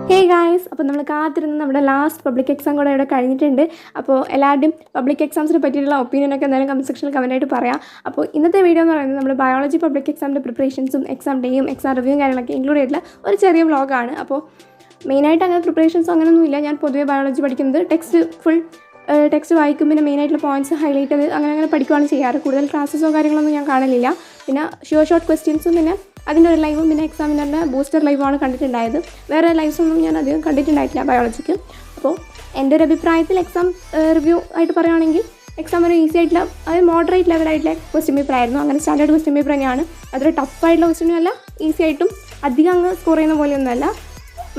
Hey guys, അപ്പോൾ നമ്മൾ കാത്തിരുന്ന് നമ്മുടെ ലാസ്റ്റ് പബ്ലിക് എക്സാം കൂടെ ഇവിടെ കഴിഞ്ഞിട്ടുണ്ട്. അപ്പോൾ എല്ലാവരുടെയും പബ്ലിക് എക്സാംസിനെ പറ്റിയിട്ടുള്ള ഒപ്പീനിയനൊക്കെ എന്തായാലും കമൻറ്റ് സെക്ഷനിൽ കമൻറ്റായിട്ട് പറയാം. അപ്പോൾ ഇന്നത്തെ വീഡിയോ എന്ന് പറയുന്നത് നമ്മൾ ബയോളജി പബ്ലിക് എക്സാമിൻ്റെ പ്രിപ്പറേഷൻസും എക്സാം ഡേയും എക്സാം റിവ്യൂവും കാര്യങ്ങളൊക്കെ ഇൻക്ലൂഡ് ചെയ്തിട്ടുള്ള ഒരു ചെറിയ വ്ളോഗാണ്. അപ്പോൾ മെയിനായിട്ട് അങ്ങനെ പ്രിപ്പറേഷൻസ് അങ്ങനെയൊന്നുമില്ല. ഞാൻ പൊതുവേ ബയോളജി പഠിക്കുന്നത് ടെക്സ്റ്റ് വായിക്കും, പിന്നെ മെയിനായിട്ടുള്ള പോയിൻറ്റ്സ് ഹൈലൈറ്റ് ചെയ്ത് അങ്ങനെ പഠിക്കുകയാണ് ചെയ്യാറ്. കൂടുതൽ ക്ലാസ്സസോ കാര്യങ്ങളൊന്നും ഞാൻ കാണലില്ല. പിന്നെ ഷോർട്ട് ക്വസ്റ്റ്യൻസും പിന്നെ അതിൻ്റെ ഒരു ലൈവും പിന്നെ എക്സാമിൻ്റെ ബൂസ്റ്റർ ലൈവാണ് കണ്ടിട്ടുണ്ടായത്. വേറെ ലൈവ്സൊന്നും ഞാൻ അധികം കണ്ടിട്ടുണ്ടായിട്ടില്ല ബയോളജിക്ക്. അപ്പോൾ എൻ്റെ ഒരു അഭിപ്രായത്തിൽ എക്സാം റിവ്യൂ ആയിട്ട് പറയുകയാണെങ്കിൽ എക്സാം ഒരു ഈസി ആയിട്ടുള്ള അതായത് മോഡറേറ്റ് ലെവലായിട്ടുള്ള ക്വസ്റ്റ്യൻ പേപ്പർ ആയിരുന്നു. അങ്ങനെ സ്റ്റാൻഡേർഡ് ക്വസ്റ്റ്യൻ പേപ്പർ തന്നെയാണ്. അതൊരു ടഫായിട്ടുള്ള ക്വസ്റ്റ്യനും അല്ല, ഈസി ആയിട്ടും അധികം അങ്ങ് സ്കോർ ചെയ്യുന്ന പോലെയൊന്നുമല്ല.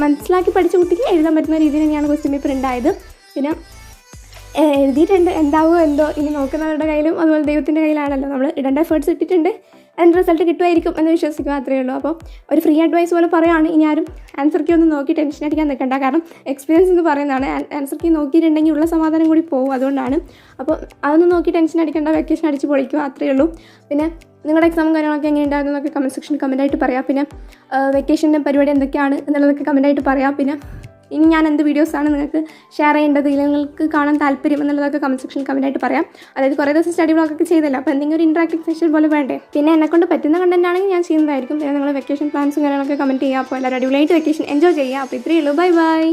മനസ്സിലാക്കി പഠിച്ച കുട്ടിക്ക് എഴുതാൻ പറ്റുന്ന രീതിയിൽ തന്നെയാണ് ക്വസ്റ്റ്യൻ പേപ്പർ ഉണ്ടായത്. പിന്നെ എഴുതിയിട്ടുണ്ട്, എന്താവോ എന്തോ ഇനി നോക്കുന്നവരുടെ കയ്യിലും അതുപോലെ ദൈവത്തിൻ്റെ കയ്യിലാണല്ലോ. നമ്മൾ ഇടേണ്ട എഫേർട്സ് ഇട്ടിട്ടുണ്ട്, അതിൻ്റെ റിസൾട്ട് കിട്ടുമായിരിക്കും എന്ന് വിശ്വസിക്കുക, മാത്രമേ ഉള്ളൂ. അപ്പോൾ ഒരു ഫ്രീ അഡ്വൈസ് പോലെ പറയുകയാണ്, ഇനി ആരും ആൻസർ കീ ഒന്നും നോക്കി ടെൻഷൻ അടിക്കാൻ നിൽക്കണ്ട. കാരണം എക്സ്പീരിയൻസ് എന്ന് പറയുന്നതാണ്. ആൻസർ കീ നോക്കിയിട്ടുണ്ടെങ്കിൽ ഉള്ള സമാധാനം കൂടി പോകും, അതുകൊണ്ടാണ്. അപ്പോൾ അതൊന്നും നോക്കി ടെൻഷൻ അടിക്കേണ്ട, വെക്കേഷൻ അടിച്ച് പൊളിക്കുക, അത്രയേ ഉള്ളൂ. പിന്നെ നിങ്ങളുടെ എക്സാമും കാര്യങ്ങളൊക്കെ എങ്ങനെയുണ്ടായിരുന്നു എന്നൊക്കെ കമൻറ്റ് സെക്ഷനിൽ കമൻറ്റായിട്ട് പറയാം. പിന്നെ വെക്കേഷൻ്റെ പരിപാടി എന്തൊക്കെയാണ് എന്നുള്ളതൊക്കെ കമൻറ്റായിട്ട് പറയാം. പിന്നെ ഇനി ഞാൻ എന്ത് വീഡിയോസാണ് നിങ്ങൾക്ക് ഷെയർ ചെയ്യേണ്ടത്, നിങ്ങൾക്ക് കാണാൻ താല്പര്യം എന്നുള്ളതൊക്കെ കമൻറ്റ് സെക്ഷനിൽ കമൻറ്റായിട്ട് പറയാം. അതായത് കുറേ ദിവസം സ്റ്റഡി ബ്ലോഗൊക്കെ ചെയ്തല്ലോ, അപ്പോൾ എന്തെങ്കിലും ഒരു ഇൻട്രാക്റ്റീവ് സെഷൻ പോലെ വേണ്ടേ. പിന്നെ എന്നെക്കൊണ്ട് പറ്റുന്ന കണ്ടന്റ് ആണെങ്കിൽ ഞാൻ ചെയ്യുന്നതായിരിക്കും. പിന്നെ നിങ്ങൾ വെക്കേഷൻ പ്ലാൻസും കാര്യങ്ങളൊക്കെ കമൻറ്റ് ചെയ്യുക. അപ്പോൾ എല്ലാവരും അടിപൊളിയായിട്ട് വെക്കേഷൻ എൻജോയ് ചെയ്യുക. അപ്പോൾ ഇത്രയേ ഉള്ളൂ. Bye bye.